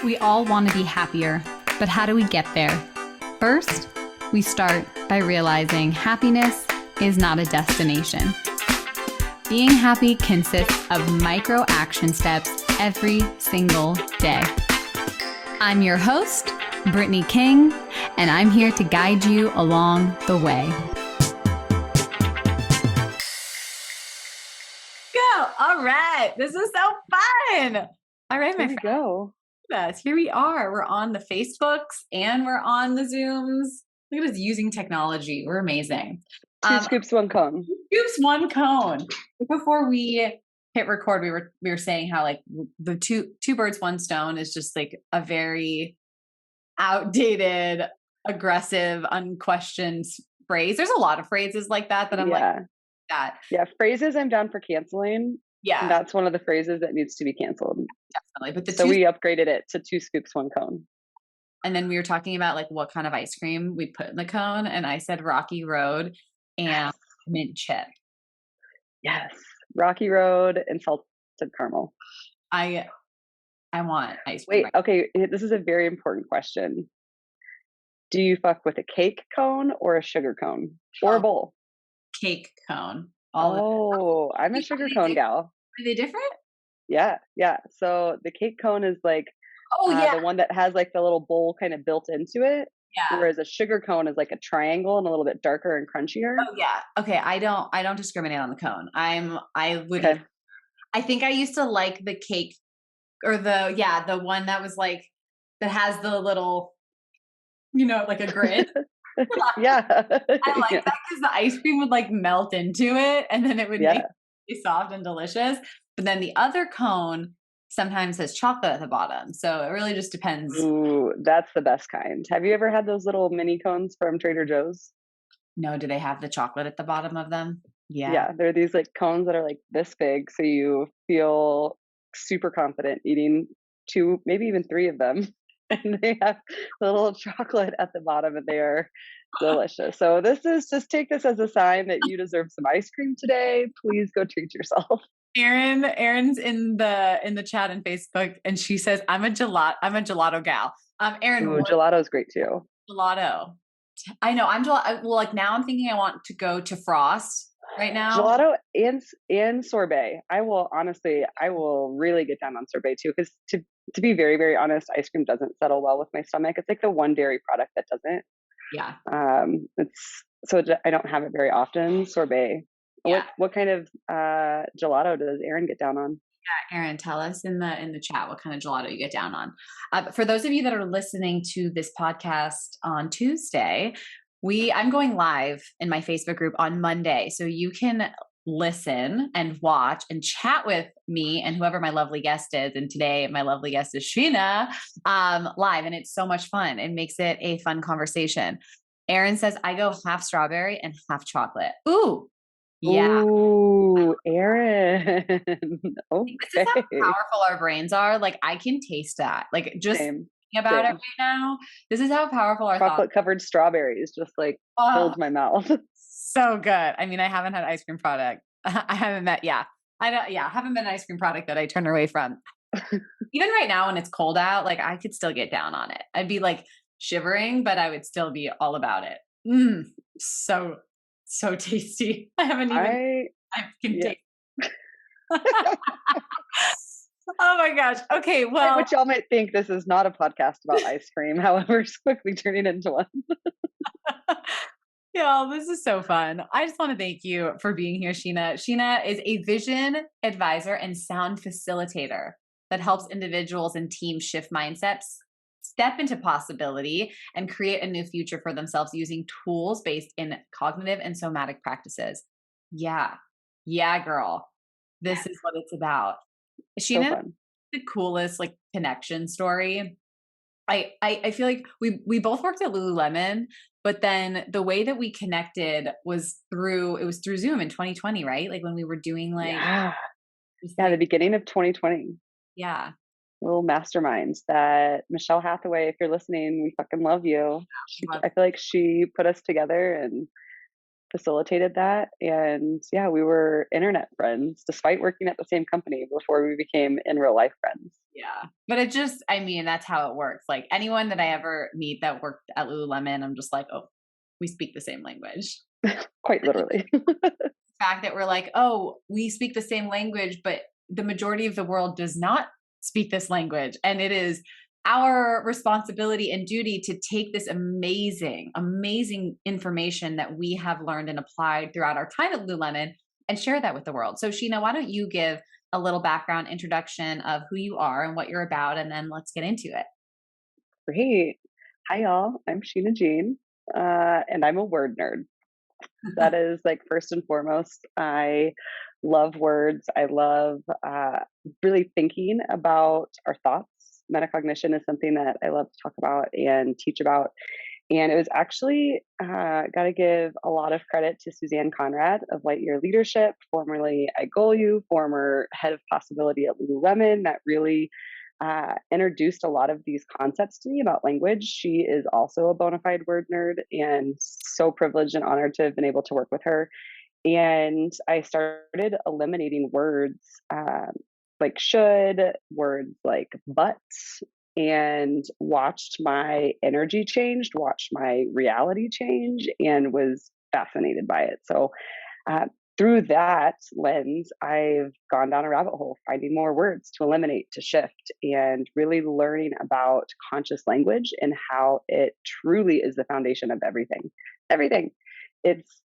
We all want to be happier, but how do we get there? First, we start by realizing happiness is not a destination. Being happy consists of micro action steps every single day. I'm your host, Brittany King, and I'm here to guide you along the way. Go! All right, this is so fun. All right, my friend. Go. Yes, here we are. We're on the Facebooks and we're on the Zooms. Look at us using technology. We're amazing. Two scoops, one cone. Scoops, one cone. Before we hit record, we were saying how like the two birds, one stone is just like a very outdated, aggressive, unquestioned phrase. There's a lot of phrases like that I'm like that. Yeah, phrases I'm down for canceling. Yeah, and that's one of the phrases that needs to be canceled. Definitely. But we upgraded it to two scoops, one cone. And then we were talking about like what kind of ice cream we put in the cone, and I said Rocky Road and mint chip. Yes, Rocky Road and salted caramel. I want ice cream. Wait, okay, this is a very important question. Do you fuck with a cake cone or a sugar cone or a bowl? Cake cone. I'm a sugar cone gal. Are they different? Yeah. So the cake cone is like the one that has like the little bowl kind of built into it. Yeah. Whereas a sugar cone is like a triangle and a little bit darker and crunchier. Oh yeah. Okay. I don't discriminate on the cone. I think I used to like the cake or the one that was like that has the little, like a grid. Yeah. I like that because the ice cream would like melt into it and then it would make it be soft and delicious. But then the other cone sometimes has chocolate at the bottom. So it really just depends. Ooh, that's the best kind. Have you ever had those little mini cones from Trader Joe's? No, do they have the chocolate at the bottom of them? Yeah. Yeah, they're these like cones that are like this big. So you feel super confident eating two, maybe even three of them. And they have the little chocolate at the bottom and they are delicious. So just take this as a sign that you deserve some ice cream today. Please go treat yourself. Erin's in the chat and Facebook and she says, I'm a gelato gal. Erin. Ooh, gelato is great too. Gelato. I know I'm gelato. Well, like now I'm thinking I want to go to Frost right now. Gelato and sorbet. I will really get down on sorbet too. Cause to be very, very honest, ice cream doesn't settle well with my stomach. It's like the one dairy product that doesn't. Yeah. I don't have it very often. Sorbet. Yeah. What kind of gelato does Erin get down on? Yeah, Erin, tell us in the chat what kind of gelato you get down on. For those of you that are listening to this podcast on Tuesday, I'm going live in my Facebook group on Monday, so you can listen and watch and chat with me and whoever my lovely guest is. And today, my lovely guest is Sheena live, and it's so much fun. It makes it a fun conversation. Erin says, I go half strawberry and half chocolate. Ooh. Yeah. Ooh, Erin. Okay. This is how powerful our brains are. Like I can taste that. Like just thinking about it right now. This is how powerful our chocolate covered strawberries just like filled my mouth. So good. I mean, I haven't had ice cream product. I haven't met. Yeah. I haven't met an ice cream product that I turn away from. Even right now when it's cold out, like I could still get down on it. I'd be like shivering, but I would still be all about it. So tasty. I haven't even. I can taste. Oh my gosh. Okay. Well, which y'all might think this is not a podcast about ice cream. However, it's quickly turning into one. Yeah, this is so fun. I just want to thank you for being here, Sheena. Sheena is a Vision Advisor and Sound Facilitator that helps individuals and teams shift mindsets, step into possibility, and create a new future for themselves using tools based in cognitive and somatic practices. Yeah, girl. This is what it's about. Sheena, so the coolest like connection story. I feel like we both worked at Lululemon, but then the way that we connected was through Zoom in 2020, right? Like when we were doing the beginning of 2020. Yeah. Little masterminds that Michelle Hathaway, if you're listening, we fucking love you. I feel like she put us together and facilitated that. And yeah, we were internet friends despite working at the same company before we became in real life friends. Yeah. But it just, I mean, that's how it works. Like anyone that I ever meet that worked at Lululemon, I'm just like, oh, we speak the same language. Quite literally. Fact that we're like, oh, we speak the same language, but the majority of the world does not speak this language. And it is our responsibility and duty to take this amazing, amazing information that we have learned and applied throughout our time at Lululemon and share that with the world. So, Sheena, why don't you give a little background introduction of who you are and what you're about, and then let's get into it. Great. Hi, y'all. I'm Sheena Jean, and I'm a word nerd. That is like first and foremost. I love words. I love really thinking about our thoughts. Metacognition is something that I love to talk about and teach about. And it was actually, got to give a lot of credit to Suzanne Conrad of Lightyear Leadership, formerly at GoalU, former head of possibility at Lululemon, that really introduced a lot of these concepts to me about language. She is also a bona fide word nerd, and so privileged and honored to have been able to work with her. And I started eliminating words like should, words like but, and watched my energy change, watched my reality change, and was fascinated by it. So uh, through that lens, I've gone down a rabbit hole, finding more words to eliminate, to shift, and really learning about conscious language and how it truly is the foundation of everything. Everything. It's,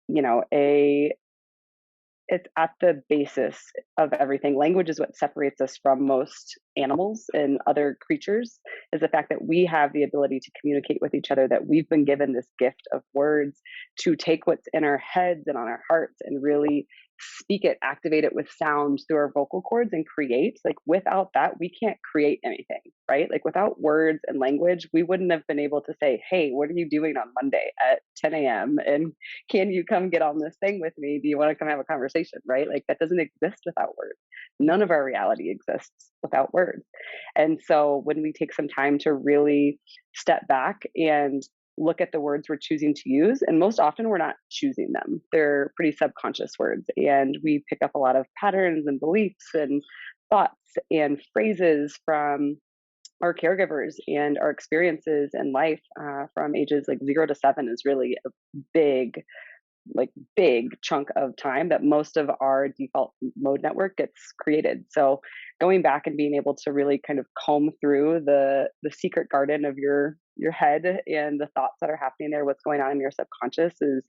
it's at the basis of everything. Language is what separates us from most animals and other creatures, is the fact that we have the ability to communicate with each other, that we've been given this gift of words to take what's in our heads and on our hearts and really speak it, activate it with sound through our vocal cords and create. Like without that, we can't create anything, right? Like without words and language, we wouldn't have been able to say, hey, what are you doing on Monday at 10 a.m.? And can you come get on this thing with me? Do you want to come have a conversation? Right? Like that doesn't exist without words. None of our reality exists without words. And so when we take some time to really step back and look at the words we're choosing to use, and most often we're not choosing them, they're pretty subconscious words, and we pick up a lot of patterns and beliefs and thoughts and phrases from our caregivers and our experiences in life, from ages like 0 to 7 is really a big, big chunk of time that most of our default mode network gets created. So going back and being able to really kind of comb through the secret garden of your head and the thoughts that are happening there, what's going on in your subconscious, is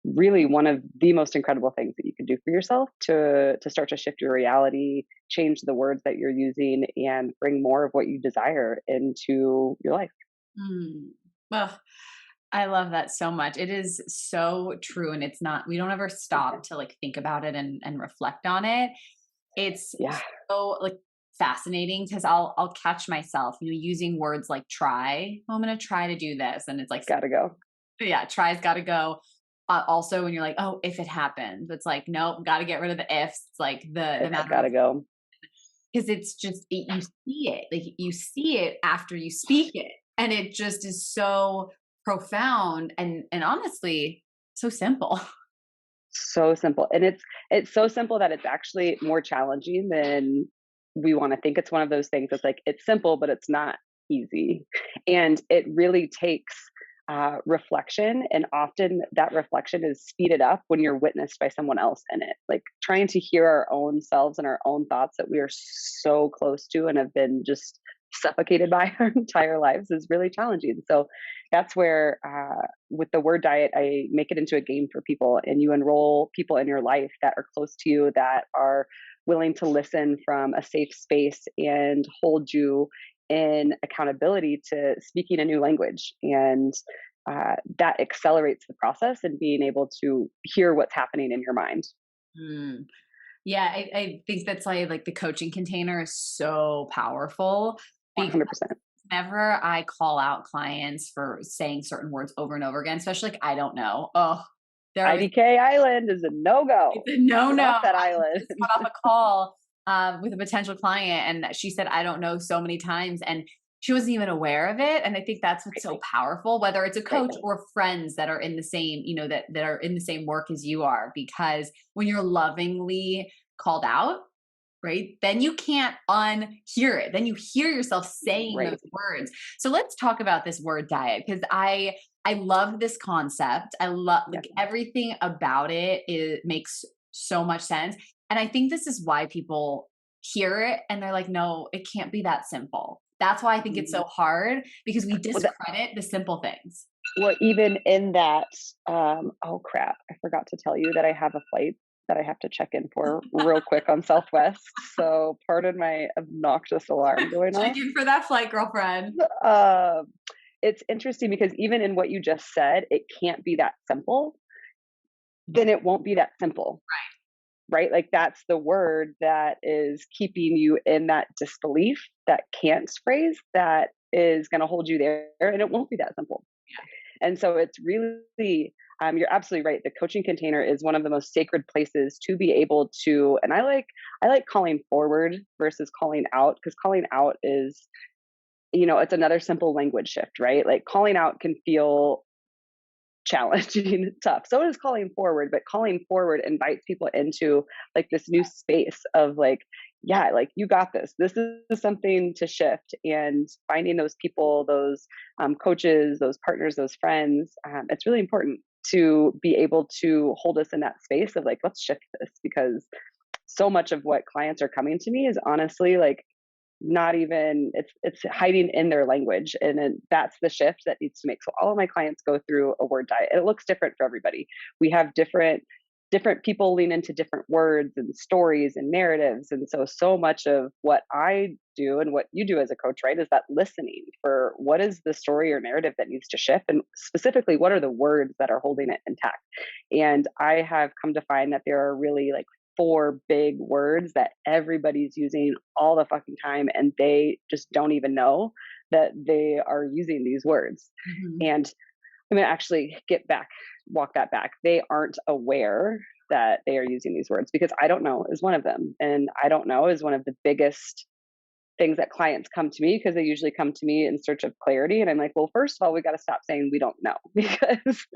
really one of the most incredible things that you can do for yourself to start to shift your reality, change the words that you're using, and bring more of what you desire into your life. Mm. Ugh, I love that so much. It is so true. And it's not, we don't ever stop to like think about it and reflect on it. It's Yeah, so like fascinating because I'll catch myself, using words like try. "Oh, I'm gonna try to do this. And it's like, gotta go. yeah, try's gotta go. Also when you're like, oh, if it happens, it's like, nope, gotta get rid of the ifs. It's like the It's matter of, gotta go. because it's just you see it, like you see it after you speak it, and it just is so profound and honestly so simple. So simple. And it's so simple that it's actually more challenging than we want to think. It's one of those things that's like it's simple, but it's not easy. And it really takes reflection. And often that reflection is speeded up when you're witnessed by someone else in it. Like trying to hear our own selves and our own thoughts that we are so close to and have been just suffocated by our entire lives is really challenging. So that's where, with the word diet, I make it into a game for people, and you enroll people in your life that are close to you, that are willing to listen from a safe space and hold you in accountability to speaking a new language. And that accelerates the process and being able to hear what's happening in your mind. Mm. Yeah, I think that's why like the coaching container is so powerful because 100%. whenever I call out clients for saying certain words over and over again, especially like I don't know. Oh, they're always IDK Island is a no it's go. a no, Get no. off that I island. just got off a call with a potential client, and she said, "I don't know" so many times, and she wasn't even aware of it. And I think that's what's so powerful, whether it's a Right. coach or friends that are in the same, that are in the same work as you are, because when you're lovingly called out, right? Then you can't unhear it. Then you hear yourself saying those Right. words. So let's talk about this word diet, because I love this concept. I love, Yeah. like, everything about it. It makes so much sense. And I think this is why people hear it and they're like, no, it can't be that simple. That's why I think it's Mhm. so hard, because we Well, discredit the simple things. well, even in that, oh crap, I forgot to tell you that I have a flight that I have to check in for real quick on Southwest. So pardon my obnoxious alarm going Check off. in for that flight, girlfriend. Um, it's interesting because even in what you just said, it can't be that simple. Then it won't be that simple, right? Like that's the word that is keeping you in that disbelief, that can't phrase that is going to hold you there, and it won't be that simple. And so it's really, you're absolutely right. The coaching container is one of the most sacred places to be able to, and I like calling forward versus calling out, because calling out is, it's another simple language shift, right? Like calling out can feel challenging, tough. So is calling forward, but calling forward invites people into like this new space of like, yeah, like you got this. This is something to shift, and finding those people, those coaches, those partners, those friends. It's really important to be able to hold us in that space of like, let's shift this, because so much of what clients are coming to me is honestly like not even, it's hiding in their language, and that's the shift that needs to make. So all of my clients go through a word diet, and it looks different for everybody. We have different people lean into different words and stories and narratives, and so much of what I do and what you do as a coach, right, is that listening for what is the story or narrative that needs to shift, and specifically what are the words that are holding it intact. And I have come to find that there are really like four big words that everybody's using all the fucking time, and they just don't even know that they are using these words. Mhm. And I'm going to actually walk that back. They aren't aware that they are using these words, because I don't know is one of them. And I don't know is one of the biggest things that clients come to me, because they usually come to me in search of clarity, and I'm like, well, first of all, we got to stop saying we don't know, because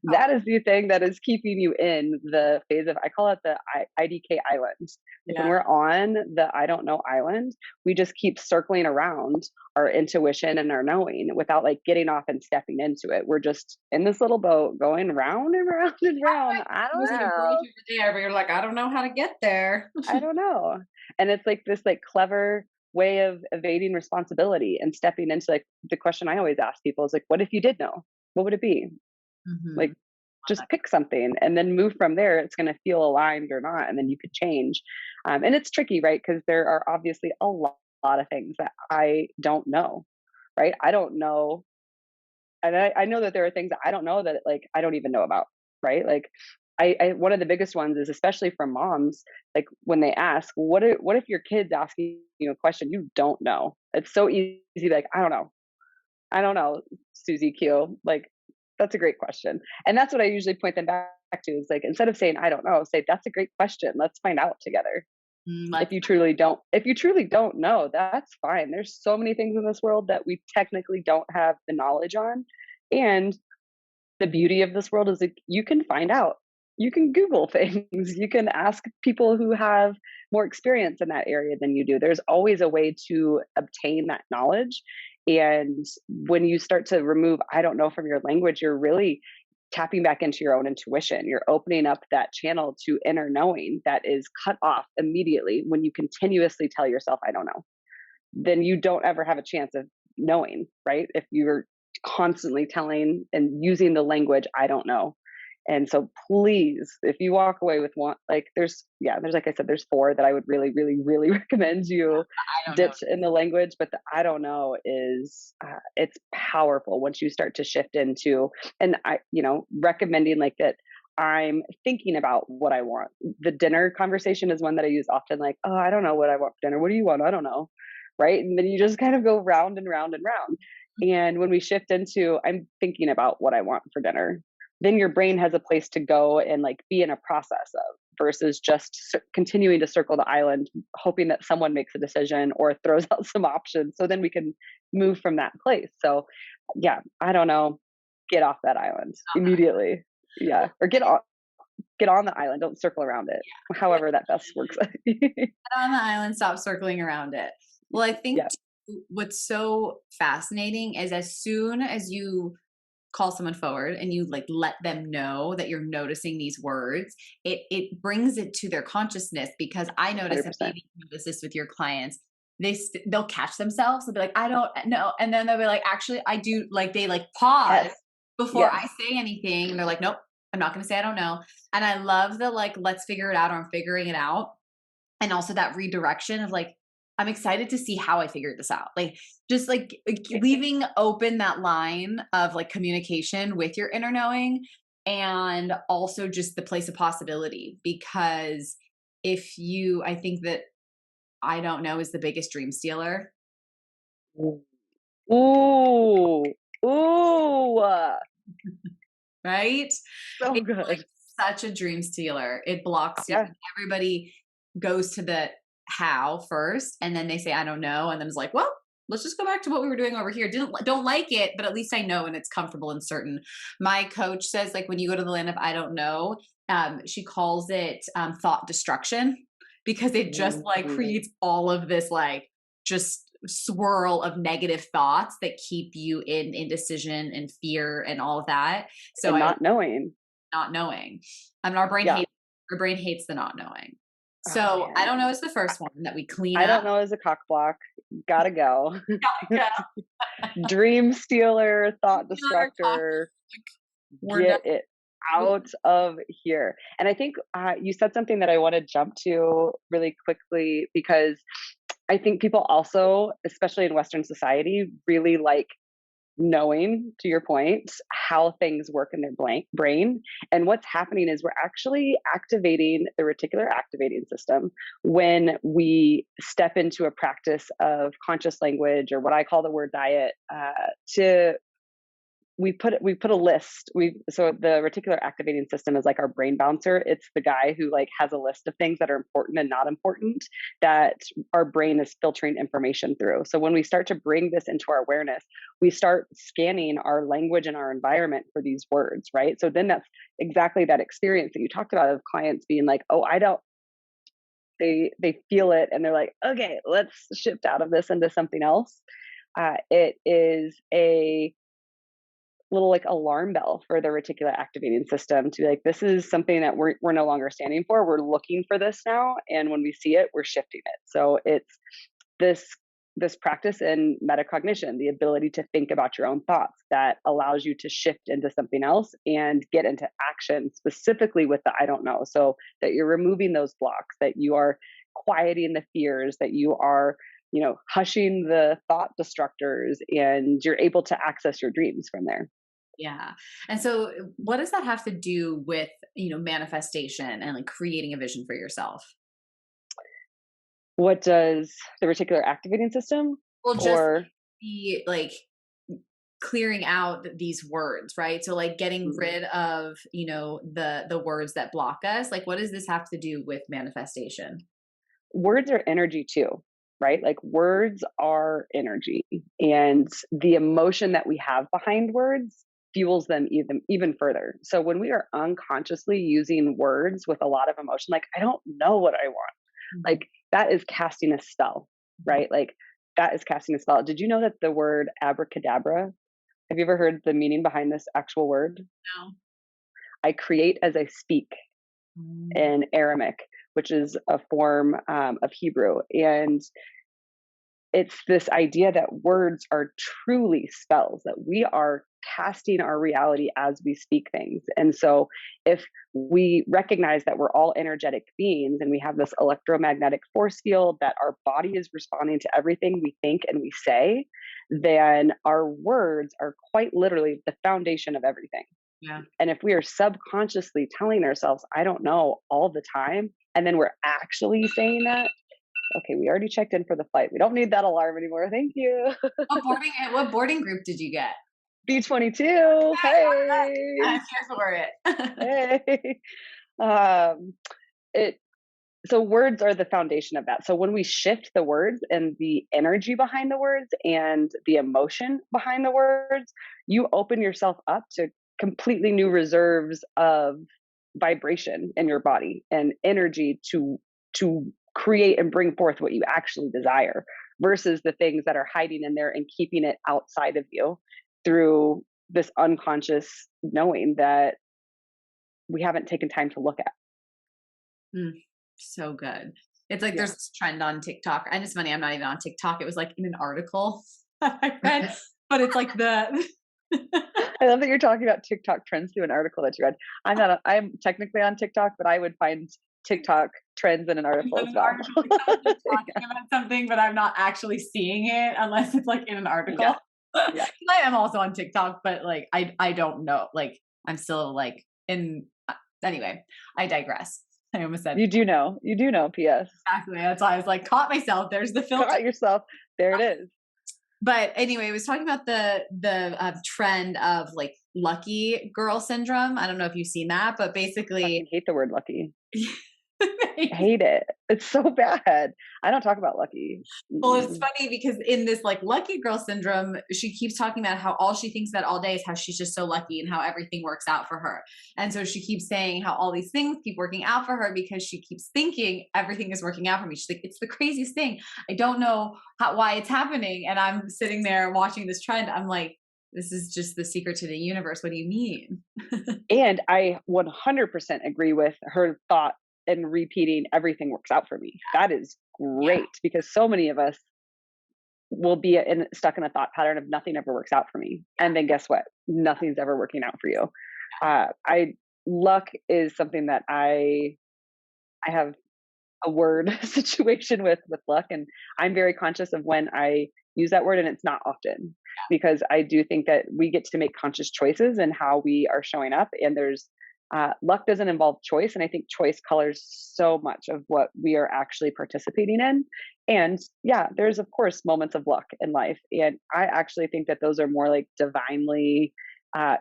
that is the thing that is keeping you in the phase of, I call it the IDK island. Like when Yeah. we're on the I don't know island, we just keep circling around our intuition and our knowing without like getting off and stepping into it. We're just in this little boat going round and round and round. I There's don't an approach know. over there, but you're like, I don't know how to get there. I don't know. And it's like this like clever way of evading responsibility and stepping into like the question I always ask people is like, what if you did know? What would it be? Like Mhm. just pick something and then move from there. It's going to feel aligned or not, and then you could change. And it's tricky, right? Because there are obviously a lot of things that I don't know, right? I don't know, and I know that there are things that I don't know that like I don't even know about, right? Like I one of the biggest ones is especially from moms, like when they ask, what if your kid's asking you a question you don't know? It's so easy to be like, I don't know, Susie Q. Like that's a great question, and that's what I usually point them back to is like instead of saying I don't know, say that's a great question. Let's find out together. Let's If you truly don't know, that's fine. There's so many things in this world that we technically don't have the knowledge on, and the beauty of this world is that you can find out. You can Google things. You can ask people who have more experience in that area than you do. There's always a way to obtain that knowledge. And when you start to remove I don't know from your language, you're really tapping back into your own intuition. You're opening up that channel to inner knowing that is cut off immediately when you continuously tell yourself, I don't know. Then you don't ever have a chance of knowing, right? If you're constantly telling and using the language, I don't know. And so please, if you walk away with one, like there's like I said, there's four that I would really, really, really recommend you I don't know. ditch in the language. But the I don't know is, it's powerful once you start to shift into, and recommending like that. I'm thinking about what I want. The dinner conversation is one that I use often, like, oh, I don't know what I want for dinner. What do you want? I don't know, right? And then you just kind of go round and round and round. And when we shift into, I'm thinking about what I want for dinner, then your brain has a place to go and like be in a process of versus just continuing to circle the island, hoping that someone makes a decision or throws out some options. So then we can move from that place. So, yeah, I don't know. Get off that island On that. immediately. Yeah, Well, or get on the island. Don't circle around it. yeah, However, that best works. get on the island, stop circling around it. Well, I think Yeah, what's so fascinating is as soon as you call someone forward and you like let them know that you're noticing these words, it brings it to their consciousness, because I notice that 100%. maybe you notice this with your clients. They'll catch themselves and be like, I don't know, and then they'll be like, actually I do, like they like pause Yes. before I Yes. say anything, and they're like, nope, I'm not going to say I don't know. And I love the like, let's figure it out, or I'm figuring it out. And also that redirection of like, I'm excited to see how I figured this out. Like just like leaving open that line of like communication with your inner knowing, and also just the place of possibility. Because if you, I think that I don't know is the biggest dream stealer, Ooh. Ooh. Ooh. right? So It's like good. such a dream stealer. It blocks you. Yeah. Everybody goes to the how first, and then they say, I don't know. And then it's like, well, let's just go back to what we were doing over here. Don't like it, but at least I know and it's comfortable and certain. My coach says, like, when you go to the land of I don't know, she calls it thought destruction, because it just like Mm. creates all of this like just swirl of negative thoughts that keep you in indecision and fear and all of that. So And I not knowing. not knowing. I mean, Yeah. our brain hates the not knowing. Oh, So I man. don't know is the first one that we clean I up. don't know as a cock block. Gotta go. Yeah, Dream stealer, thought regular cock, destructor, we're done. get it out of here. And I think you said something that I want to jump to really quickly, because I think people also, especially in Western society, really like knowing, to your point, how things work in their brain. And what's happening is we're actually activating the reticular activating system when we step into a practice of conscious language, or what I call the word diet, to we put a list. We So the reticular activating system is like our brain bouncer. It's the guy who like has a list of things that are important and not important that our brain is filtering information through. So when we start to bring this into our awareness, we start scanning our language and our environment for these words, right? So then that's exactly that experience that you talked about of clients being like, "Oh, I don't." They feel it and they're like, "Okay, let's shift out of this into something else." It is a little like alarm bell for the reticular activating system to be like, this is something that we're no longer standing for. We're looking for this now, and when we see it, we're shifting it. So it's this this practice in metacognition, the ability to think about your own thoughts, that allows you to shift into something else and get into action, specifically with the I don't know. So that you're removing those blocks, that you are quieting the fears, that you are, hushing the thought destructors, and you're able to access your dreams from there. Yeah. And so what does that have to do with, manifestation and like creating a vision for yourself? What does the reticular activating system, Well, just or the like clearing out these words, right? So like getting Mhm. rid of, the words that block us. Like what does this have to do with manifestation? Words are energy too, right? Like words are energy, and the emotion that we have behind words fuels them even further. So when we are unconsciously using words with a lot of emotion, like I don't know what I want, Mhm, like that is casting a spell, mhm. right? Like that is casting a spell. Did you know that the word abracadabra, have you ever heard the meaning behind this actual word? No. I create as I speak, Mm, in Aramaic, which is a form of Hebrew. And it's this idea that words are truly spells, that we are casting our reality as we speak things. And so if we recognize that we're all energetic beings and we have this electromagnetic force field, that our body is responding to everything we think and we say, then our words are quite literally the foundation of everything. yeah. And if we are subconsciously telling ourselves, I don't know, all the time, and then we're actually saying that, okay, we already checked in for the flight. We don't need that alarm anymore. Thank you. What boarding group did you get? B-22. Nice, all right. Hey. I'm here for it. Hey. Um, it so words are the foundation of that. So when we shift the words and the energy behind the words and the emotion behind the words, you open yourself up to completely new reserves of vibration in your body and energy to create and bring forth what you actually desire versus the things that are hiding in there and keeping it outside of you through this unconscious knowing that we haven't taken time to look at. Mm, so good. It's like Yeah. there's this trend on TikTok, and it's funny, I'm not even on TikTok. It was like in an article I read, but it's like the I love that you're talking about TikTok trends through an article that you read. I'm technically on TikTok, but I would find TikTok trends in an in article as an well. article, like someone just talking about something, but I'm not actually seeing it unless it's like in an Yeah, article. yeah. 'Cause I am also on TikTok, but like I don't know. Like I'm still like in anyway, I digress. I almost said You do know, PS. exactly. That's why I was like caught myself. There's the filter. Caught yourself. There it is. But anyway, it was talking about the trend of like lucky girl syndrome. I don't know if you've seen that, but basically Fucking hate the word lucky. Hate it. It's so bad. I don't talk about lucky. well, it's Mm-mm. funny because in this like lucky girl syndrome, she keeps talking about how all she thinks about all day is how she's just so lucky and how everything works out for her. And so she keeps saying how all these things keep working out for her because she keeps thinking everything is working out for me. She's like, it's the craziest thing. I don't know why it's happening. And I'm sitting there watching this trend. I'm like, this is just the secret to the universe. What do you mean? And I 100% agree with her thought and repeating everything works out for me. That is Yeah. great because so many of us will be stuck in a thought pattern of nothing ever works out for me. And then guess what? Nothing's ever working out for you. I luck is something that I have a word situation with luck, and I'm very conscious of when I use that word, and it's not often because I do think that we get to make conscious choices in how we are showing up, and there's luck doesn't involve choice, and I think choice colors so much of what we are actually participating in. And yeah, there's of course moments of luck in life, and I actually think that those are more like divinely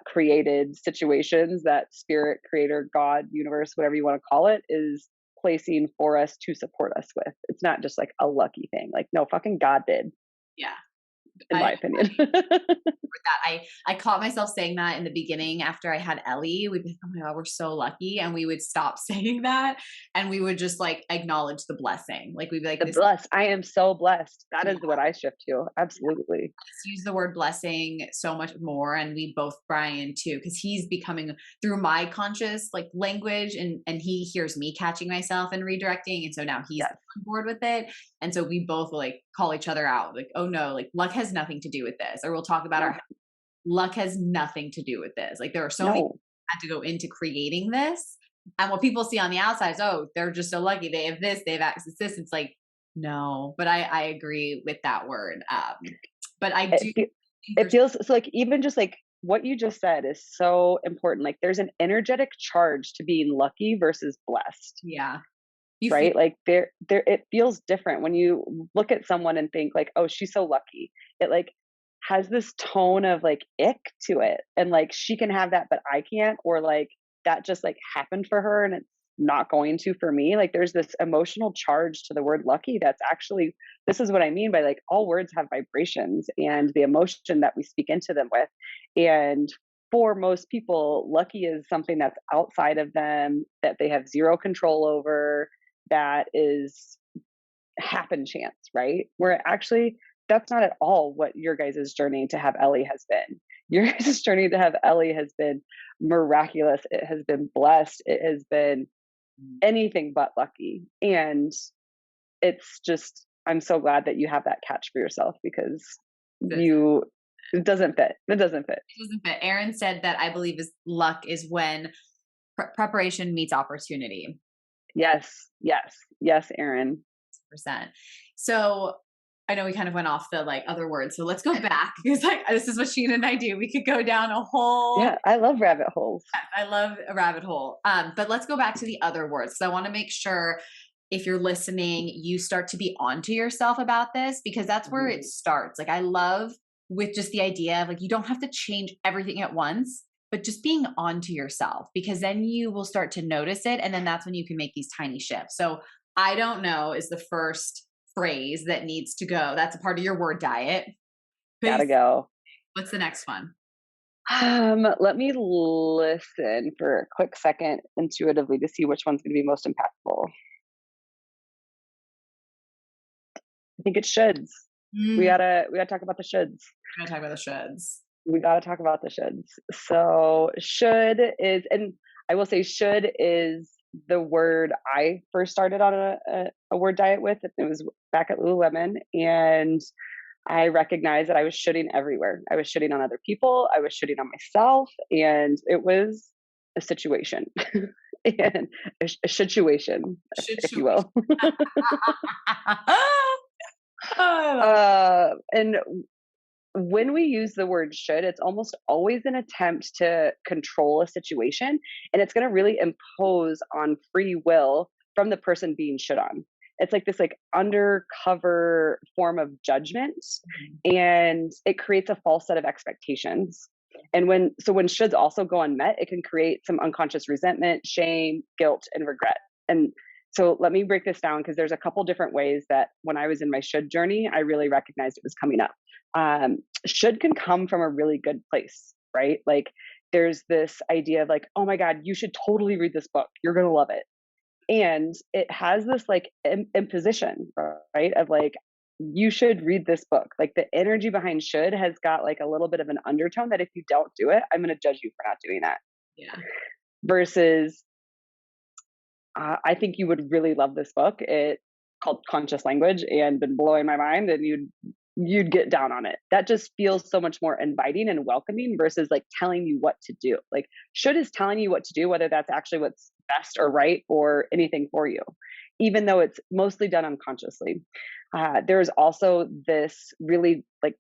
created situations that spirit, creator, God, universe, whatever you want to call it, is placing for us to support us with. It's not just like a lucky thing. Like, no, fucking God did, Yeah. in my opinion. That. I caught myself saying that in the beginning after I had Ellie. We'd be like, "Oh my god, we're so lucky," and we would stop saying that, and we would just like acknowledge the blessing. Like we'd be like, The "This." blessed. I am so blessed. That Yeah, is what I shift to. Absolutely. let's use the word blessing so much more, and we both Brian too, because he's becoming through my conscious like language, and he hears me catching myself and redirecting, and so now he's Yes. on board with it, and so we both like call each other out, like, "Oh no, like luck has nothing to do with this," or we'll talk about No. our luck has nothing to do with this. Like there are so many No. people had to go into creating this. And what people see on the outside is, oh, they're just so lucky. They have this, they have access to this. It's like, no, but I agree with that word. But I It, do fe- think it there's, feels so like even just like what you just said is so important. Like there's an energetic charge to being lucky versus blessed, yeah, you feel, right? Like there it feels different when you look at someone and think like, oh, she's so lucky. It like has this tone of like ick to it, and like she can have that but I can't, or like that just like happened for her and it's not going to for me. Like there's this emotional charge to the word lucky that's actually, this is what I mean by like all words have vibrations and the emotion that we speak into them with. And for most people, lucky is something that's outside of them, that they have zero control over, that is happen chance, right? Where actually that's not at all what your guys' journey to have Ellie has been. Your guys' journey to have Ellie has been miraculous. It has been blessed. It has been anything but lucky. And it's just, I'm so glad that you have that catch for yourself because this you, it doesn't fit. It doesn't fit. doesn't fit. Aaron said that I believe is luck is when preparation meets opportunity. Yes, yes, yes, Aaron. Percent. So I know we kind of went off the like other words. So let's go back because like this is what Sheena and I do. We could go down a whole Yeah, I love rabbit holes. I love a rabbit hole. But let's go back to the other words. So I want to make sure if you're listening, you start to be onto yourself about this because that's where Mhm. it starts. Like I love with just the idea of like you don't have to change everything at once. but just being onto yourself, because then you will start to notice it. And then that's when you can make these tiny shifts. So I don't know is the first phrase that needs to go. That's a part of your word diet. Gotta Please. go. What's the next one? Let me listen for a quick second intuitively to see which one's going to be most impactful. I think it shoulds. Mm, We gotta talk about the shoulds. we're gonna talk about the shoulds. We gotta talk about the shoulds. So should is, and I will say should is the word I first started on a word diet with. It was back at Lululemon, and I recognized that I was shooting everywhere. I was shooting on other people. I was shooting on myself, and it was a situation, and a situation, if you Situation. will. I love it. And when we use the word should, it's almost always an attempt to control a situation, and it's going to really impose on free will from the person being should on. It's like this like undercover form of judgment, and it creates a false set of expectations. And when shoulds also go unmet, it can create some unconscious resentment, shame, guilt, and regret. And so let me break this down because there's a couple different ways that when I was in my should journey, I really recognized it was coming up. Should can come from a really good place, right? Like there's this idea of like, oh my God, you should totally read this book. You're going to love it. And it has this like imposition, right? Of like, you should read this book. Like the energy behind should has got like a little bit of an undertone that if you don't do it, I'm going to judge you for not doing that. Yeah. Versus, I think you would really love this book. It called Conscious Language and been blowing my mind, and you'd get down on it. That just feels so much more inviting and welcoming versus like telling you what to do. Like should is telling you what to do, whether that's actually what's best or right or anything for you, even though it's mostly done unconsciously. There's also this really like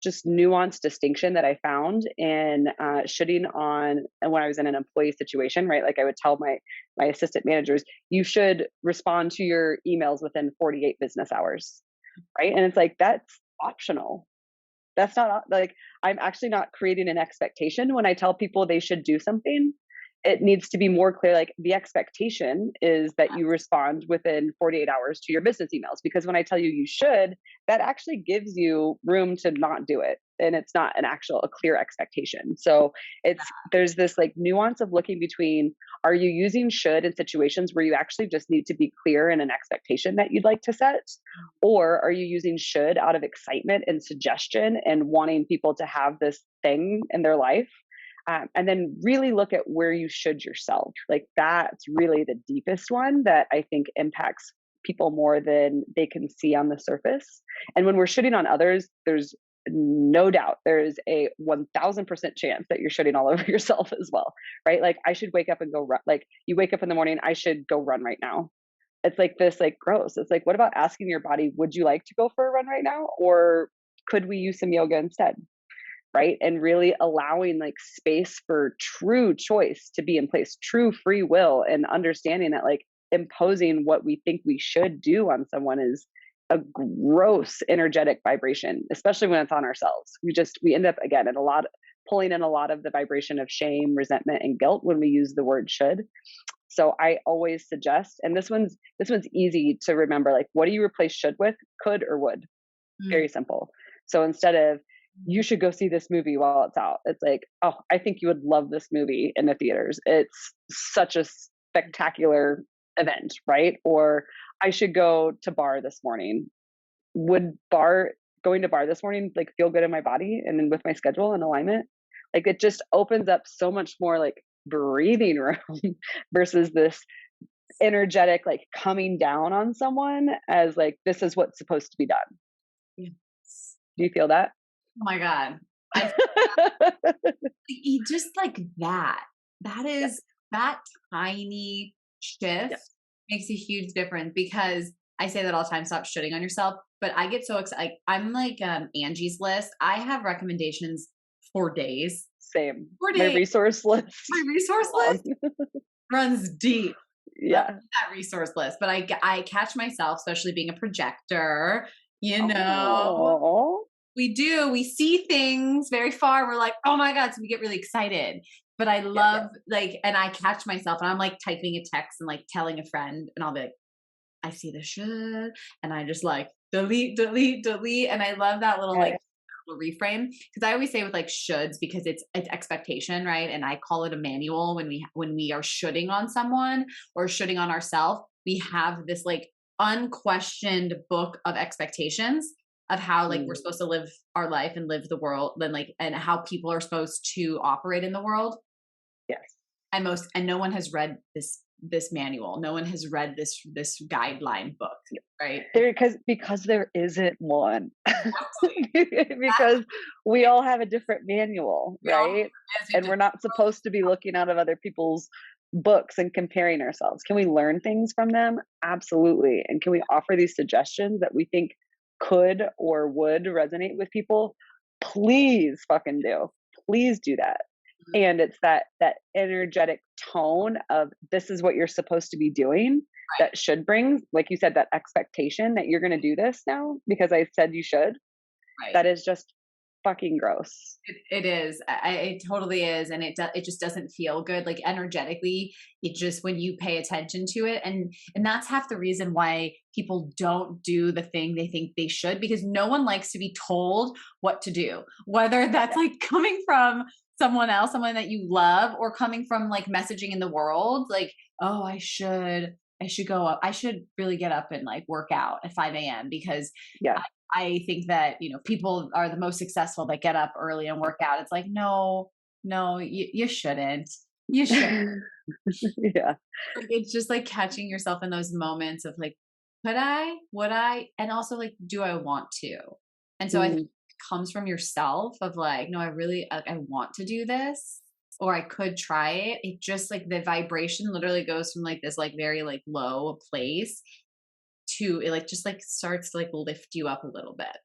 just nuanced distinction that I found in shooting on and when I was in an employee situation, right? Like I would tell my assistant managers, you should respond to your emails within 48 business hours, right? And it's like that's optional. That's not like I'm actually not creating an expectation when I tell people they should do something. It needs to be more clear. Like the expectation is that you respond within 48 hours to your business emails. Because when I tell you you should, that actually gives you room to not do it. And it's not a clear expectation. So there's this like nuance of looking between, are you using should in situations where you actually just need to be clear in an expectation that you'd like to set? Or are you using should out of excitement and suggestion and wanting people to have this thing in their life? And then really look at where you should yourself. Like that's really the deepest one that I think impacts people more than they can see on the surface. And when we're shitting on others, there's no doubt there is a 1000% chance that you're shitting all over yourself as well, right? Like I should wake up and go run. Like you wake up in the morning, I should go run right now. It's like this, like gross. It's like, what about asking your body, would you like to go for a run right now? Or could we use some yoga instead? Right. And really allowing like space for true choice to be in place, true free will, and understanding that like imposing what we think we should do on someone is a gross energetic vibration, especially when it's on ourselves. We end up again in pulling in a lot of the vibration of shame, resentment, and guilt when we use the word should. So I always suggest, and this one's easy to remember, like what do you replace should with? Could or would? Mm. Very simple. So instead of you should go see this movie while it's out, it's like, oh, I think you would love this movie in the theaters. It's such a spectacular event, right? Or I should go to bar this morning. Would going to bar this morning like feel good in my body and then with my schedule and alignment? Like it just opens up so much more like breathing room versus this energetic like coming down on someone as like this is what's supposed to be done. Yes. Do you feel that? Oh my God. I just like that. That Yeah. is that tiny shift Yeah. makes a huge difference because I say that all the time, stop shitting on yourself. But I get so excited. I'm like Angie's List. I have recommendations for days. Same. For My days. resource list. My resource list runs deep. Love Yeah. that resource list. But I catch myself, especially being a projector, you know, Oh. We do. We see things very far. We're like, oh my God. So we get really excited. But I Yeah, love like, and I catch myself and I'm like typing a text and like telling a friend and I'll be like, I see the should, and I just like delete, delete, delete. And I love that little yeah, like little reframe because I always say with like shoulds because it's expectation, right? And I call it a manual when we are shoulding on someone or shoulding on ourselves. We have this like unquestioned book of expectations of how like we're mm, supposed to live our life and live the world, then like and how people are supposed to operate in the world. yes. And no one has read this manual. No one has read this guideline book, right? There, because there isn't one. Exactly. Because we all have a different manual, We all right? as we And we're not supposed to be looking out of other people's books and comparing ourselves. Can we learn things from them? Absolutely. And can we offer these suggestions that we think could or would resonate with people? Please fucking do. Please do that. And it's that energetic tone of this is what you're supposed to be doing right, that should bring, like you said, that expectation that you're going to do this now because I said you should. right. That is just fucking gross. It is. It totally is, and it just doesn't feel good. Like energetically, it just when you pay attention to it, and that's half the reason why people don't do the thing they think they should because no one likes to be told what to do, whether that's Yeah. like coming from someone else, someone that you love, or coming from like messaging in the world, like oh I should go up, I should really get up and like work out at 5 a.m. because Yeah. I think that, people are the most successful that get up early and work out. It's like, no, no, you shouldn't. You should. Yeah. Like, it's just like catching yourself in those moments of like, could I, would I, and also like, do I want to? And so I think Mm, it comes from yourself of like, no, I want to do this, or I could try it. It just like the vibration literally goes from like this like very like low place to it like just like starts to like lift you up a little bit.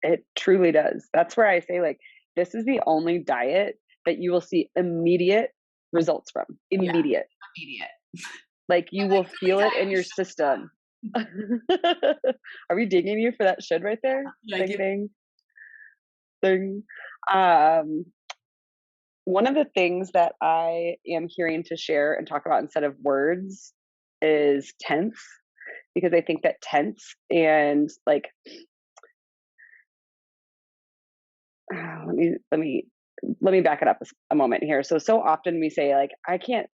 it truly does. That's where I say, like, this is the only diet that you will see immediate results from. Yeah, Immediate. immediate. Like, But you like will really feel it in diet your we should system. Are we dinging you for that should right there? like Ding, it. ding, ding. Um, One of the things that I am hearing to share and talk about instead of words is tense, because I think that tense and like, let me back it up a moment here. So often we say like, I can't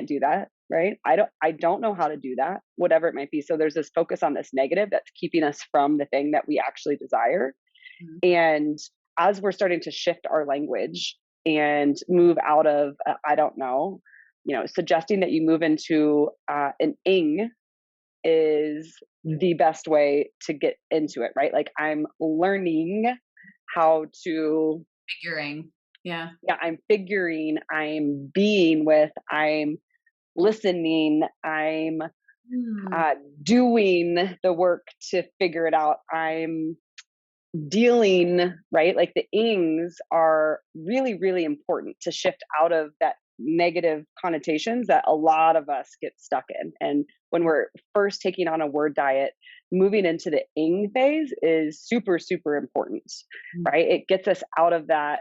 do that, right? I don't know how to do that, whatever it might be. So there's this focus on this negative that's keeping us from the thing that we actually desire. Mhm. And as we're starting to shift our language and move out of I don't know, suggesting that you move into an ing is the best way to get into it, right? Like, I'm learning how to, Figuring. Yeah. yeah, I'm figuring, I'm being with, I'm listening, I'm Mm, uh, doing the work to figure it out. I'm dealing, right? Like, the ings are really, really important to shift out of that negative connotations that a lot of us get stuck in. And when we're first taking on a word diet, moving into the ing phase is super, super important, mm, right? It gets us out of that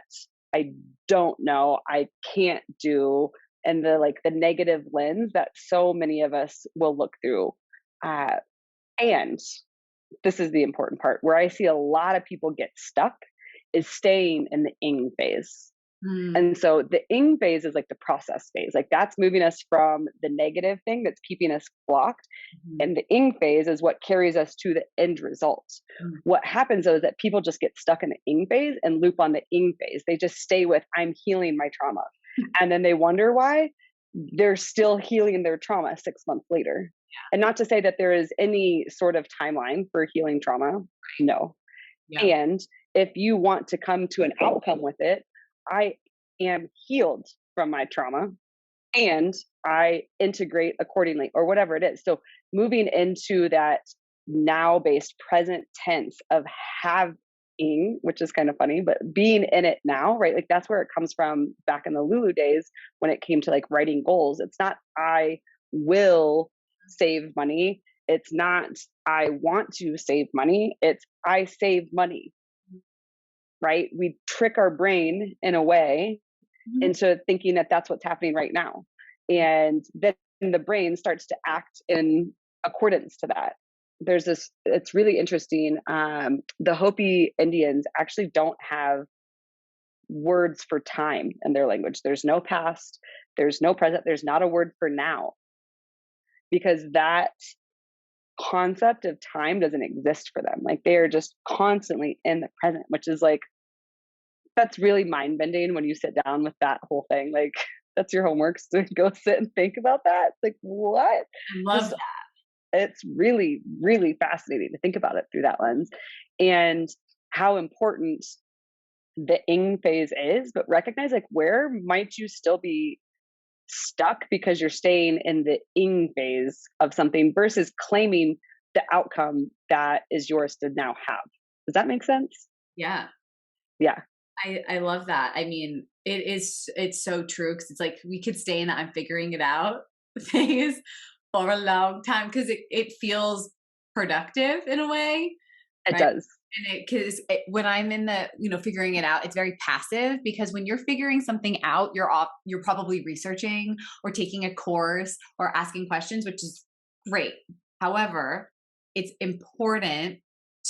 I don't know, I can't do, and the negative lens that so many of us will look through. Uh, and this is the important part where I see a lot of people get stuck is staying in the ing phase. mm, And so the ing phase is like the process phase. Like, that's moving us from the negative thing that's keeping us blocked. mhm, And the ing phase is what carries us to the end result. mm. What happens though is that people just get stuck in the ing phase and loop on the ing phase. They just stay with, I'm healing my trauma. And then they wonder why they're still healing their trauma 6 months later. And not to say that there is any sort of timeline for healing trauma. No. Yeah. And if you want to come to an outcome with it, I am healed from my trauma and I integrate accordingly or whatever it is. So moving into that now based present tense of having, which is kind of funny, but being in it now, right? Like, that's where it comes from back in the Lulu days when it came to like writing goals. It's not I will save money. It's not I want to save money. It's I save money. right? We trick our brain in a way Mhm. into thinking that that's what's happening right now. And then the brain starts to act in accordance to that. There's this, it's really interesting. The Hopi Indians actually don't have words for time in their language. There's no past, there's no present, there's not a word for now, because that concept of time doesn't exist for them. Like they are just constantly in the present, which is like, that's really mind bending when you sit down with that whole thing. Like, that's your homework, so to go sit and think about that. Like, what? I love Just, it's really, really fascinating to think about it through that lens and how important the ing phase is, but recognize like where might you still be stuck because you're staying in the ing phase of something versus claiming the outcome that is yours to now have. Does that make sense? yeah. Yeah, I love that. I mean, it's so true because it's like we could stay in that I'm figuring it out phase for a long time because it feels productive in a way, it right? does. And because when I'm in the figuring it out, it's very passive because when you're figuring something out, you're probably researching or taking a course or asking questions, which is great. However, it's important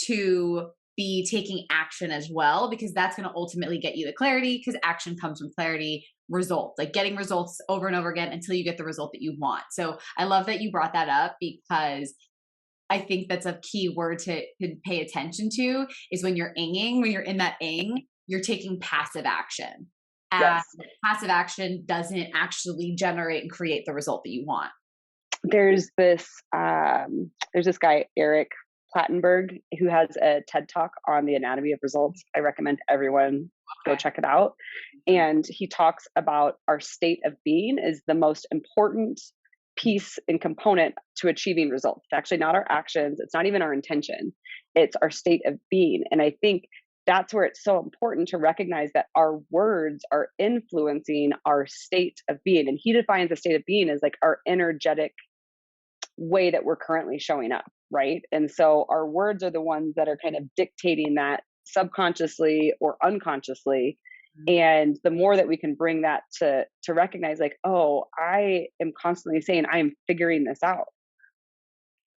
to be taking action as well because that's going to ultimately get you the clarity because action comes from clarity results, like getting results over and over again until you get the result that you want. So I love that you brought that up because I think that's a key word to pay attention to is when you're inging, when you're in that ing, you're taking passive action. And Yes. passive action doesn't actually generate and create the result that you want. There's this there's this guy Eric Plattenberg who has a TED talk on the anatomy of results. I recommend everyone go Okay. check it out. And he talks about our state of being is the most important piece and component to achieving results. It's actually not our actions, it's not even our intention. It's our state of being. And I think that's where it's so important to recognize that our words are influencing our state of being. And he defines a state of being as like our energetic way that we're currently showing up, right? And so our words are the ones that are kind of dictating that subconsciously or unconsciously. Mhm. And the more that we can bring that to recognize like, oh, I am constantly saying I'm figuring this out.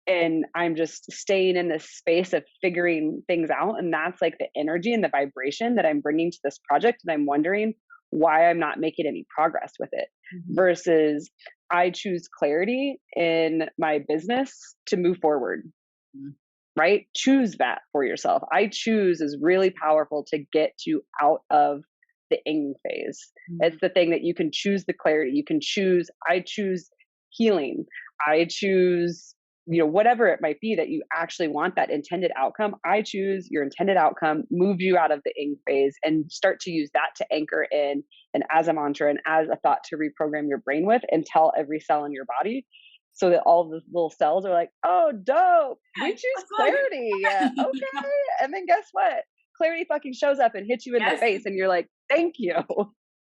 And I'm just staying in this space of figuring things out. And that's like the energy and the vibration that I'm bringing to this project. And I'm wondering why I'm not making any progress with it Mhm. versus I choose clarity in my business to move forward, Mhm. right? Choose that for yourself. I choose is really powerful to get you out of the ing phase. It's Mhm. the thing that you can choose the clarity. You can choose, I choose healing. I choose, whatever it might be that you actually want that intended outcome. I choose your intended outcome, move you out of the ing phase and start to use that to anchor in and as a mantra and as a thought to reprogram your brain with and tell every cell in your body so that all the little cells are like, oh, dope. We choose That's like clarity. Okay. And then guess what? Clarity fucking shows up and hits you in the yes. face. And you're like, thank you.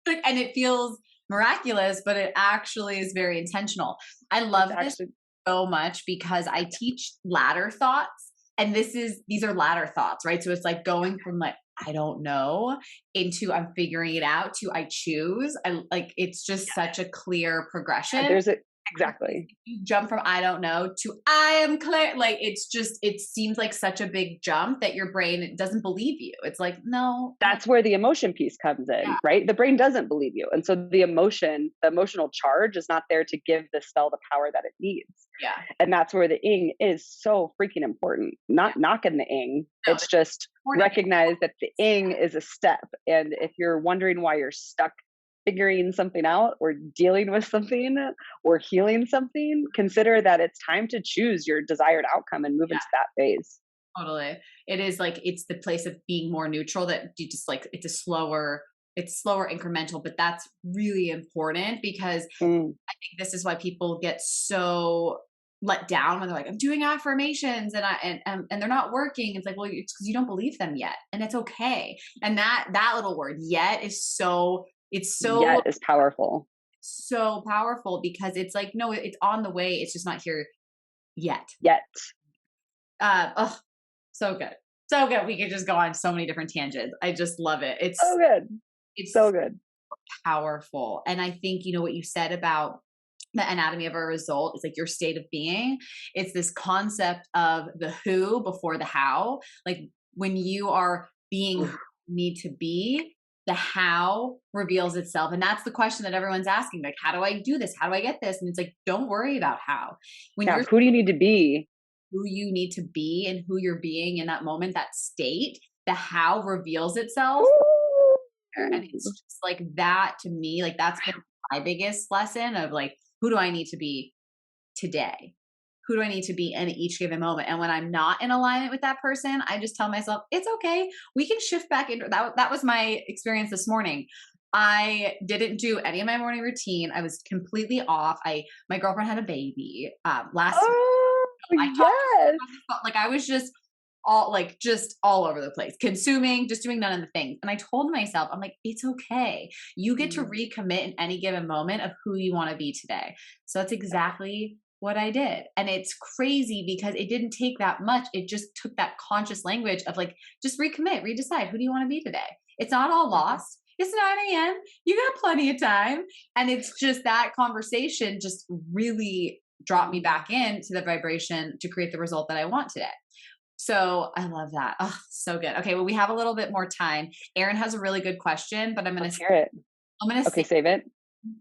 And it feels miraculous, but it actually is very intentional. I It's love this actually, so much because I teach ladder thoughts and these are ladder thoughts, right? So it's like going from like I don't know into I'm figuring it out to I choose. I like it's just such a clear progression. there's a, Because exactly. if you jump from I don't know to I am clear, like it seems like such a big jump that your brain doesn't believe you. It's like, no, That's where the emotion piece comes yeah, in, right? The brain doesn't believe you. And so the emotional charge is not there to give the spell the power that it needs. yeah, And that's where the ing is so freaking important. yeah. Not knocking the ing. No, It's it's just important. recognize that the ing is a step. And if you're wondering why you're stuck figuring something out or dealing with something or healing something, consider that it's time to choose your desired outcome and move into that phase. Totally. It is like it's the place of being more neutral that you just like it's slower incremental, but that's really important because Mm, I think this is why people get so let down when they're like, I'm doing affirmations and and they're not working. It's like, well, it's because you don't believe them yet. And it's okay. And that little word yet is it's yet is powerful. so powerful because it's like, no, it's on the way. It's just not here yet. Yet. Oh, so good. So good. We could just go on so many different tangents. I just love it. So good. So It's good. powerful. And I think, what you said about the anatomy of a result is like your state of being. It's this concept of the who before the how. Like when you are being who Oof. you need to be, the how reveals itself. And that's the question that everyone's asking. Like, how do I do this? How do I get this? And it's like, don't worry about how. When Yeah. you're Who do you need to be? who you need to be and who you're being in that moment, that state, the how reveals itself. And Ooh. it's just like that to me, like that's been my biggest lesson of like, who do I need to be today? Who do I need to be in each given moment? And when I'm not in alignment with that person, I just tell myself, it's okay. We can shift back into that. That was my experience this morning. I didn't do any of my morning routine. I was completely off. My girlfriend had a baby last week. Oh, I talked to yes. someone on the phone, like I was just all over the place, consuming, just doing none of the things. And I told myself, I'm like, it's okay. You get to Mm. recommit in any given moment of who you want to be today. So that's exactly what I did. And it's crazy because it didn't take that much. It just took that conscious language of like, just recommit, redecide. Who do you want to be today? It's not all Mhm. lost. It's 9 a.m. You got plenty of time. And it's just that conversation just really dropped me back into the vibration to create the result that I want today. So I love that. Oh, so good. Okay, well, we have a little bit more time. Aaron has a really good question, but Let's hear it. I'm gonna Okay, say save it.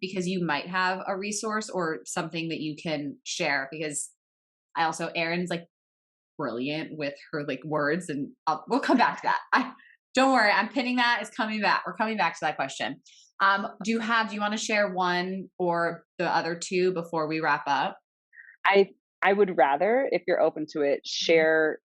because you might have a resource or something that you can share. Because I also Aaron's like brilliant with her like words, and we'll come back to that. I don't worry. I'm pinning that. It's coming back. We're coming back to that question. Do you want to share one or the other two before we wrap up? I I would rather, if you're open to it, Mhm. share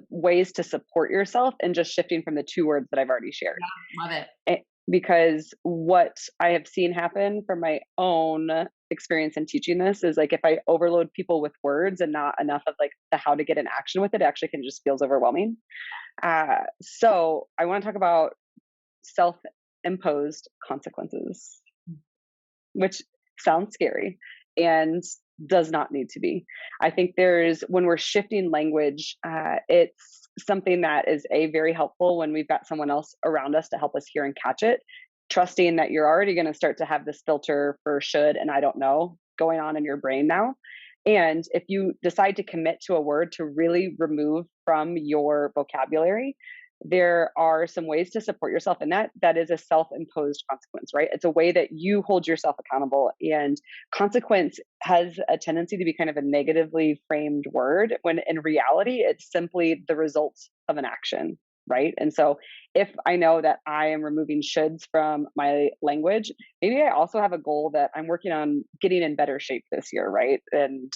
ways to support yourself and just shifting from the two words that I've already shared. Yeah, love it. Because what I have seen happen from my own experience in teaching this is like if I overload people with words and not enough of like the how to get an action with it, actually can just feels overwhelming. So I want to talk about self-imposed consequences, which sounds scary and does not need to be. I think there's when we're shifting language, it's something that is very helpful when we've got someone else around us to help us hear and catch it, trusting that you're already going to start to have this filter for should and I don't know going on in your brain now. And if you decide to commit to a word to really remove from your vocabulary, there are some ways to support yourself in that. That is a self-imposed consequence, right? It's a way that you hold yourself accountable. And consequence has a tendency to be kind of a negatively framed word when in reality it's simply the results of an action, right? And so if I know that I am removing shoulds from my language, maybe I also have a goal that I'm working on getting in better shape this year, right? And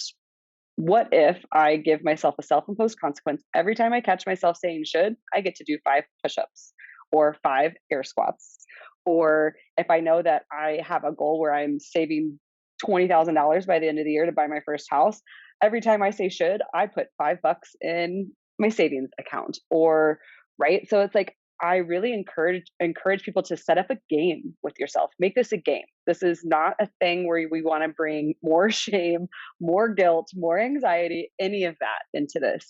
what if I give myself a self imposed consequence? Every time I catch myself saying should, I get to do 5 push ups or 5 air squats. Or if I know that I have a goal where I'm saving $20,000 by the end of the year to buy my first house, every time I say should, I put $5 in my savings account. Or, right? So it's like, I really encourage people to set up a game with yourself. Make this a game. This is not a thing where we want to bring more shame, more guilt, more anxiety, any of that into this.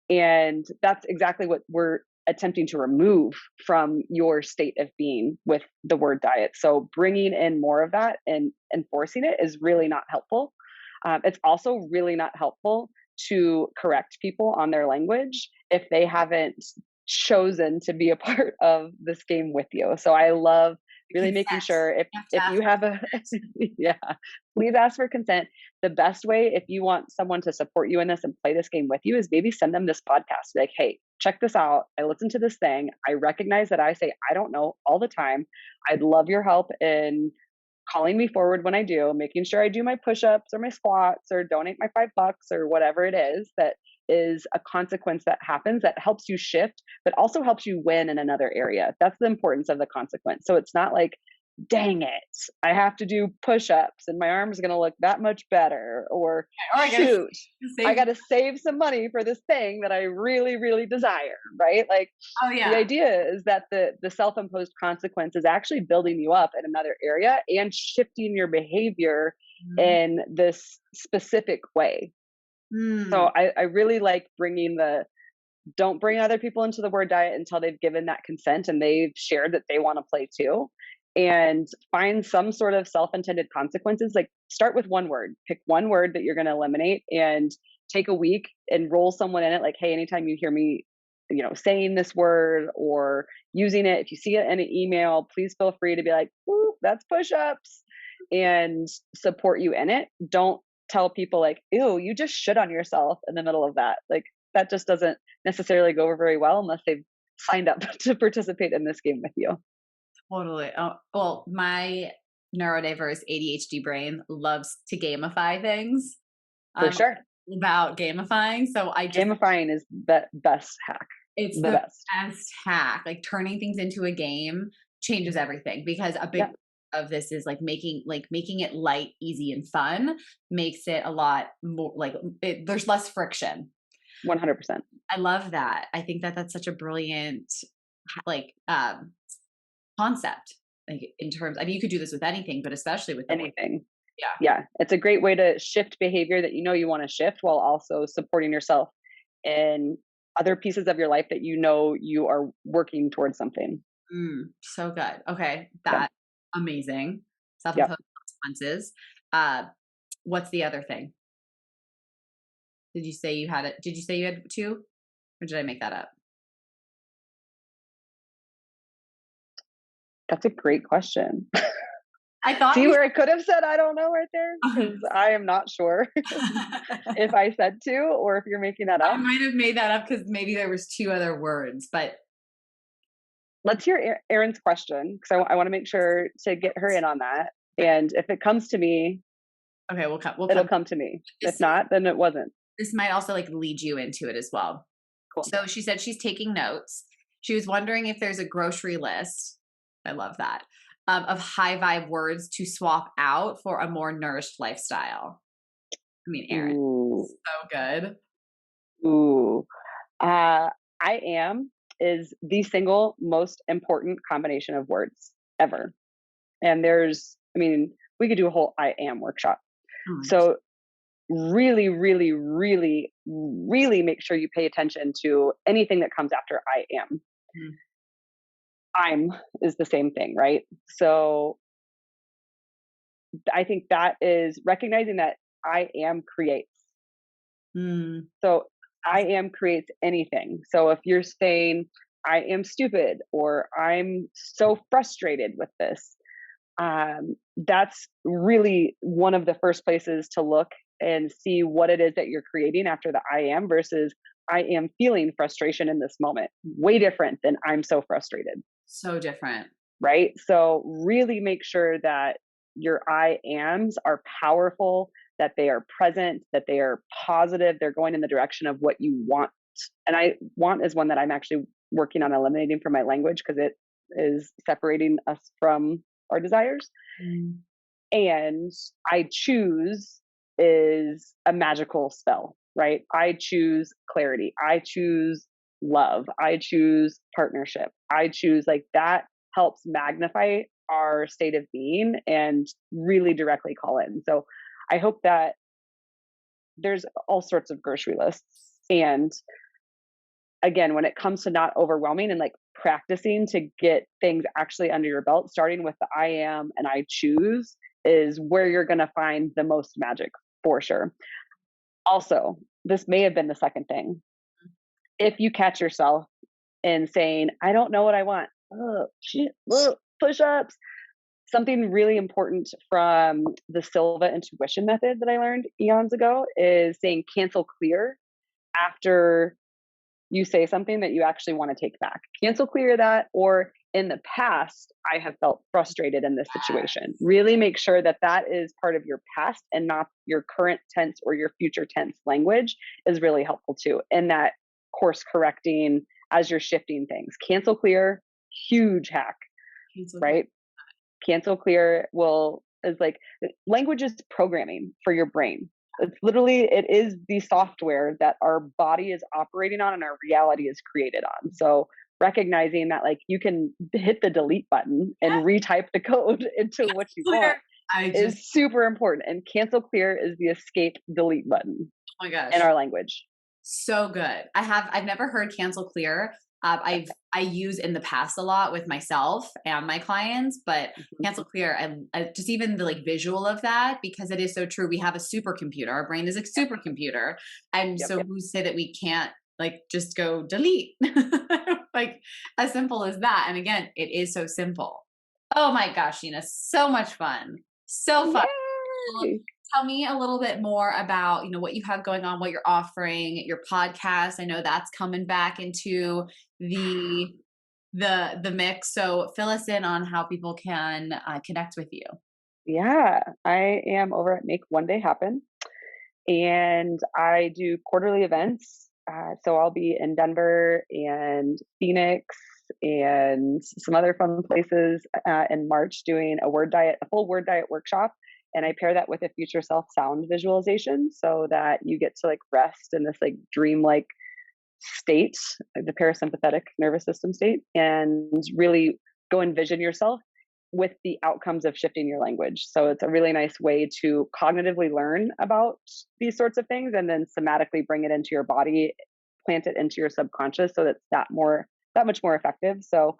And that's exactly what we're attempting to remove from your state of being with the word diet. So bringing in more of that and enforcing it is really not helpful. It's also really not helpful to correct people on their language if they haven't chosen to be a part of this game with you. So I love really making Consent. sure You have to if ask. you have a yeah, please ask for consent. The best way if you want someone to support you in this and play this game with you is maybe send them this podcast. Like, hey, check this out. I listened to this thing. I recognize that I say I don't know all the time. I'd love your help in calling me forward when I do, making sure I do my push-ups or my squats or donate my $5 or whatever it is that is a consequence that happens that helps you shift, but also helps you win in another area. That's the importance of the consequence. So it's not like, dang it, I have to do push-ups and my arm's going to look that much better, or Or I gotta shoot, I save. got to save some money for this thing that I really, really desire, right? Like Oh the yeah. idea is that the self-imposed consequence is actually building you up in another area and shifting your behavior Mhm. in this specific way. So Mm. I really like bringing Don't bring other people into the word diet until they've given that consent and they've shared that they want to play too. And find some sort of self-intended consequences. Like start with one word, pick one word that you're going to eliminate and take a week and roll someone in it. Like, hey, anytime you hear me, saying this word or using it, if you see it in an email, please feel free to be like, ooh, that's push-ups, and support you in it. Don't tell people like, ew, you just shit on yourself in the middle of that. Like that just doesn't necessarily go over very well unless they've signed up to participate in this game with you. Totally. Oh, well, my neurodiverse ADHD brain loves to gamify things. For I'm sure. about gamifying. So I just, Gamifying is the best hack. it's The the best. best hack. Like turning things into a game changes everything because a big Yeah. part of this is like making it light, easy, and fun makes it a lot more there's less friction. 100%. I love that. I think that that's such a brilliant like concept. Like in terms, I mean, you could do this with anything, but especially with the word. Anything. Yeah. Yeah. It's a great way to shift behavior that you want to shift while also supporting yourself in other pieces of your life that you are working towards something. So good. Okay. Yep. That amazing. Yep. Self-imposed consequences. Uh, what's the other thing? Did you say you had it? Did you say you had two? Or did I make that up? That's a great question. I thought See you where I could have said I don't know right there? Because I am not sure if I said two or if you're making that I up. might have made that up because maybe there was two other words, but Let's hear Erin's question because I want to make sure to get her in on that. And if it comes to me, okay, we'll it'll come. come to me. If This, not, then it wasn't. this might also like lead you into it as well. Cool. So she said she's taking notes. She was wondering if there's a grocery list. I love that. Of high vibe words to swap out for a more nourished lifestyle. I mean, Erin, Ooh. so good. Ooh. I am is the single most important combination of words ever. And we could do a whole I am workshop. Oh my gosh. So really, really, really, really make sure you pay attention to anything that comes after I am. Mm. I'm is the same thing, right? So I think that is recognizing that I am creates. Mm. So I am creates anything. So if you're saying, I am stupid or I'm so frustrated with this, that's really one of the first places to look and see what it is that you're creating after the I am versus I am feeling frustration in this moment. Way different than I'm so frustrated, So different. right? So really make sure that your I ams are powerful, that they are present, that they are positive, they're going in the direction of what you want. And I want is one that I'm actually working on eliminating from my language because it is separating us from our desires. Mm. And I choose is a magical spell, right? I choose clarity. I choose love. I choose partnership. I choose like that helps magnify our state of being and really directly call in. So I hope that there's all sorts of grocery lists. And again, when it comes to not overwhelming and like practicing to get things actually under your belt, starting with the I am and I choose is where you're going to find the most magic for sure. Also, this may have been the second thing. If you catch yourself in saying, I don't know what I want, oh, shit, push ups, something really important from the Silva intuition method that I learned eons ago is saying cancel clear after you say something that you actually want to take back. Cancel clear that, or in the past, I have felt frustrated in this situation. Really make sure that that is part of your past and not your current tense or your future tense language is really helpful too. And that course correcting as you're shifting things. Cancel clear, huge hack, right? Cancel clear is like language is programming for your brain. It is the software that our body is operating on and our reality is created on. So recognizing that like you can hit the delete button and retype the code into what you want is super important. And cancel clear is the escape delete button Oh my in gosh. our language. So good. I've never heard cancel clear. I use in the past a lot with myself and my clients, but Mhm. cancel clear, I just even the like visual of that, because it is so true. We have a supercomputer. Our brain is a supercomputer. And Yep, so yep. who say that we can't like just go delete? Like as simple as that. And again, it is so simple. Oh my gosh, Sheena, so much fun. So fun. Well, Yay! tell me a little bit more about, what you have going on, what you're offering, your podcast. I know that's coming back into the the mix. So fill us in on how people can connect with you. Yeah, I am over at Make One Day Happen, and I do quarterly events. So I'll be in Denver and Phoenix and some other fun places in March doing a full word diet workshop. And I pair that with a future self sound visualization so that you get to like rest in this like dreamlike state, the parasympathetic nervous system state, and really go envision yourself with the outcomes of shifting your language. So it's a really nice way to cognitively learn about these sorts of things and then somatically bring it into your body, plant it into your subconscious so that's that much more effective. So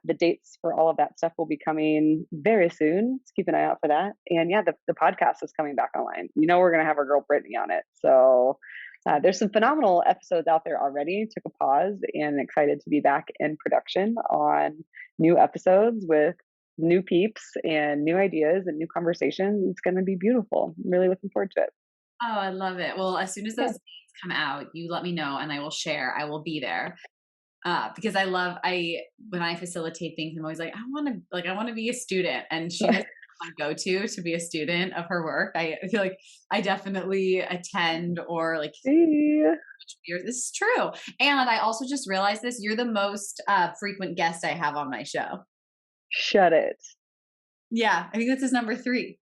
the dates for all of that stuff will be coming very soon. Let's keep an eye out for that. And yeah, the podcast is coming back online. We're going to have our girl Brittany on it. So there's some phenomenal episodes out there already. Took a pause and excited to be back in production on new episodes with new peeps and new ideas and new conversations. It's going to be beautiful. I'm really looking forward to it. Oh, I love it. Well, as soon as those Yeah. dates come out, you let me know and I will share. I will be there. Because I when I facilitate things, I'm always like, I want to be a student, and Sheena's my go-to to be a student of her work. I feel like I definitely attend or like See? years. This is true. And I also just realized this. You're the most frequent guest I have on my show. Shut it. Yeah, I think this is number 3.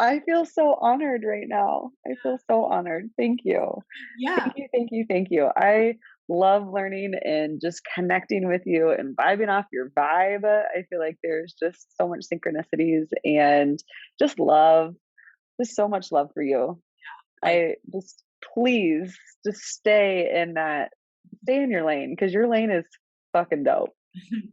I feel so honored right now. I feel so honored. Thank you. Yeah. Thank you, thank you, thank you. I love learning and just connecting with you and vibing off your vibe. I feel like there's just so much synchronicities and just love, just so much love for you. Like, I just please just stay in your lane because your lane is fucking dope.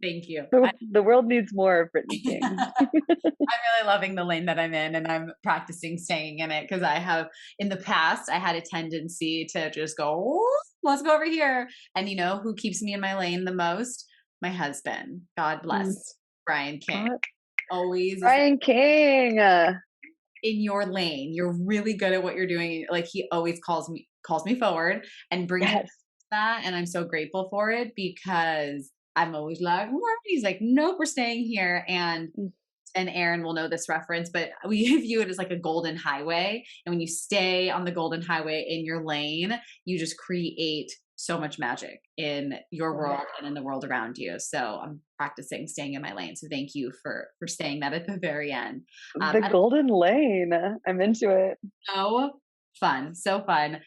thank you. The world needs more of Brittany King. I'm really loving the lane that I'm in, and I'm practicing staying in it because I have in the past I had a tendency to just go, "Ooh, let's go over here." And who keeps me in my lane the most? My husband. God Mm, bless Brian King. God. Always is Brian King. in your lane. You're really good at what you're doing. Like he always calls me forward and brings me Yes. that, and I'm so grateful for it because I'm always like, "What?" He's like, "Nope, we're staying here." And Aaron will know this reference, but we view it as like a golden highway. And when you stay on the golden highway in your lane, you just create so much magic in your Love it. world and in the world around you. So I'm practicing staying in my lane. So thank you for saying that at the very end. The I golden lane. I'm into it. so fun, so fun.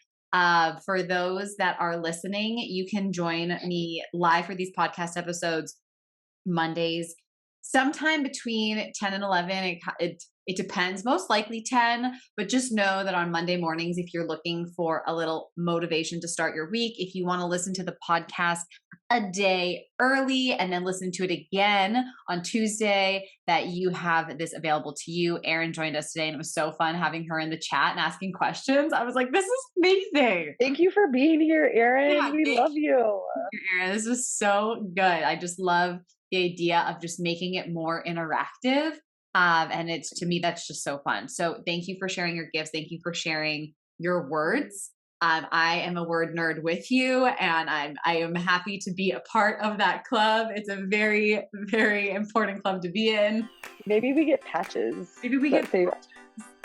For those that are listening, you can join me live for these podcast episodes Mondays, sometime between 10 and 11. It depends, most likely 10, but just know that on Monday mornings, if you're looking for a little motivation to start your week, if you want to listen to the podcast a day early and then listen to it again on Tuesday, that you have this available to you. Erin joined us today and it was so fun having her in the chat and asking questions. I was like, this is amazing. Thank you for being here, Yeah, Erin. We love you. Erin, this was so good. I just love the idea of just making it more interactive. And it's to me, that's just so fun. So thank you for sharing your gifts. Thank you for sharing your words. I am a word nerd with you, and I am happy to be a part of that club. It's a very, very important club to be in. Maybe we get patches Maybe we that get say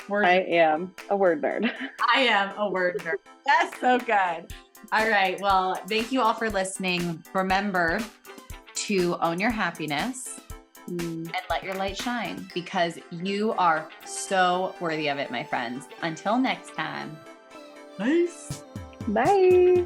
word. I am a word nerd. I am a word nerd. That's so good. All right. Well, thank you all for listening. Remember to own your happiness and let your light shine because you are so worthy of it, my friends. Until next time. Nice. Bye.